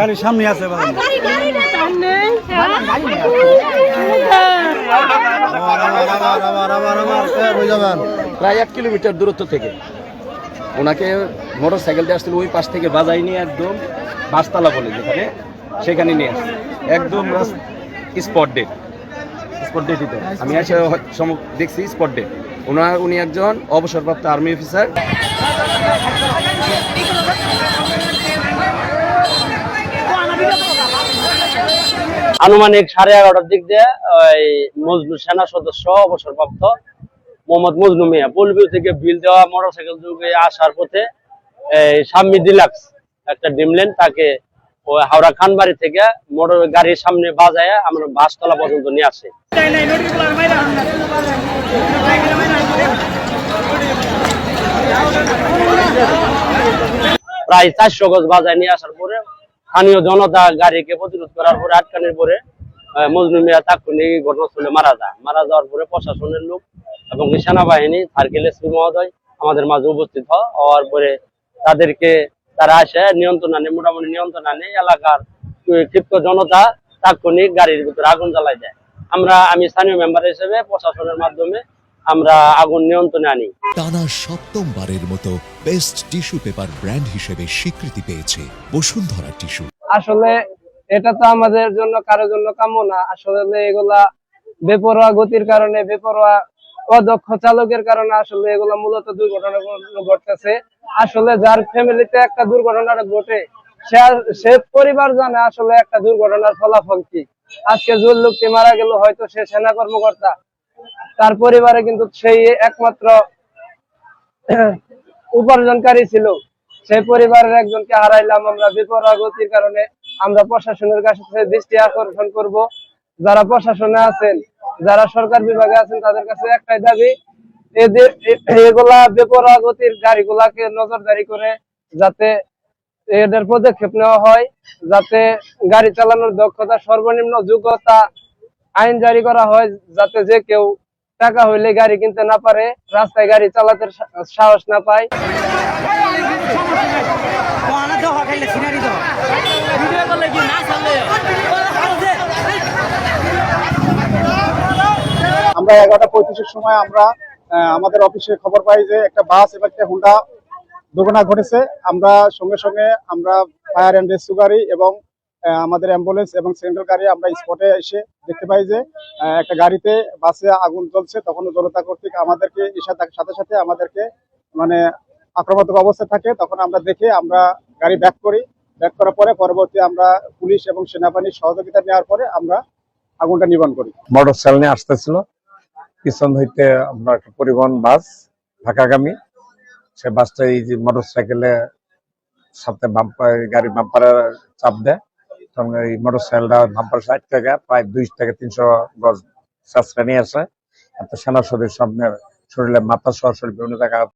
গাড়ির সামনে আছে প্রায় 1 কিলোমিটার দূরত্ব থেকে ওনাকে মোটর সাইকেল দিয়ে আসছিল, ওই পাশ থেকে বাজাই নিয়ে একদম বাসতলা বলে যেখানে, সেখানে নিয়ে আসছে একদম স্পট ডেট। আমি এসে দেখছি স্পট ডেট। উনি একজন অবসরপ্রাপ্ত আর্মি অফিসার। আনুমানিক 11:30টার দিক দিয়ে ওই মজনু সেনা সদস্য অবসরপ্রাপ্ত মোহাম্মদ মজনু মিয়া পল্লবী থেকে বিল দেওয়া মোটরসাইকেল যুগে আসার পথে এই সাম্মি ডিলাক্স একটা ডিমলেন তাকে ওই হাওড়া খানবাড়ি থেকে মোটর গাড়ির সামনে বাজায় আমরা বাসতলা পর্যন্ত নিয়ে আসে। প্রায় 400 গজ বাজায় নিয়ে আসার পরে স্থানীয় জনতা গাড়িকে প্রতিরোধ করার পরে আটকানোর পরে মজনু মিয়া তাৎক্ষণিক ঘটনাস্থলে মারা যাওয়ার পরে প্রশাসনের লোক এবং সেনাবাহিনী সার্কেল এসপি মহোদয় আমাদের মাঝে উপস্থিত হওয়ার পরে তারা আসে মোটামুটি নিয়ন্ত্রণ আনে। এলাকার ক্ষিপ্ত জনতা তাৎক্ষণিক গাড়ির ভিতরে আগুন জ্বালাই দেয়। আমি স্থানীয় মেম্বার হিসেবে প্রশাসনের মাধ্যমে আমরা আগুন নিয়ন্ত্রণে আনি। টানা 7মবারের মতো বেস্ট টিস্যু পেপার ব্র্যান্ড হিসেবে স্বীকৃতি পেয়েছে বসুন্ধরা টিস্যু। আসলে এটা তো আমাদের জন্য কারোর জন্য কাম্য না। আসলে এগুলা বেপরোয়া গতির কারণে, বেপরোয়া অদক্ষ চালকের কারণে আসলে এগুলা মূলত দুর্ঘটনা ঘটতেছে। আসলে যার ফ্যামিলিতে একটা দুর্ঘটনা ঘটে সে পরিবার জানে আসলে একটা দুর্ঘটনার ফলাফল কি। আজকে যে লোকটি মারা গেল হয়তো সে সেনা কর্মকর্তা, তার পরিবারে কিন্তু সেই একমাত্র উপার্জনকারী ছিল। সেই পরিবারের একজনকে হারাইলাম আমরা বেপরোয়া গতির কারণে। আমরা প্রশাসনের কাছে দৃষ্টি আকর্ষণ করব, যারা প্রশাসনে আছেন, যারা সরকার বিভাগে আছেন, তাদের কাছে একটাই দাবি, এগুলা বেপরোয়া গতির গাড়িগুলাকে নজরদারি করে যাতে এদের পদক্ষেপ নেওয়া হয়, যাতে গাড়ি চালানোর দক্ষতা, সর্বনিম্ন যোগ্যতা আইন জারি করা হয়, যাতে যে কেউ টাকা হইলে গাড়ি কিনতে না পারে, রাস্তায় গাড়ি চালাতে সাহস না পায়। আমরা 11:35-এর সময় আমরা আমাদের অফিসে খবর পাই যে একটা বাস এবং একটা হুন্ডা দুর্ঘটনা ঘটেছে। আমরা সঙ্গে সঙ্গে ফায়ার অ্যান্ড রেস্কিউ গাড়ি এবং আমাদের অ্যাম্বুলেন্স এবং সেন্ট্রাল গাড়ি আমরা স্পটে এসে দেখতে পাই যে একটা গাড়িতে বাসে আগুন জ্বলছে। তখন জনতা কর্তৃক আমাদেরকে সাথে সাথে আমাদেরকে মানে আক্রমণাত্মক অবস্থা থাকে। তখন আমরা দেখে আমরা গাড়ি ব্যাক করার পরে পরবর্তী আমরা পুলিশ এবং সেনাবাহিনীর সহযোগিতা নেওয়ার পরে আমরা আগুনটা নিবারণ করি। মোটরসাইকেল নিয়ে আসতেছিল, পিছন হইতে আমরা একটা পরিবহন বাস ঢাকাগামী, সে বাসটা এই যে মোটরসাইকেলে সাথে গাড়ির বাম্পারে চাপ দেয়। তখন এই মোটরসাইকেলটা বাম্পার সাইড থেকে প্রায় 200 থেকে 300 গজ সাসরা নিয়ে আসে। একটা সেনা সদস্য সামনে শরীরে মাথা সহ শরীর বিভিন্ন জায়গায়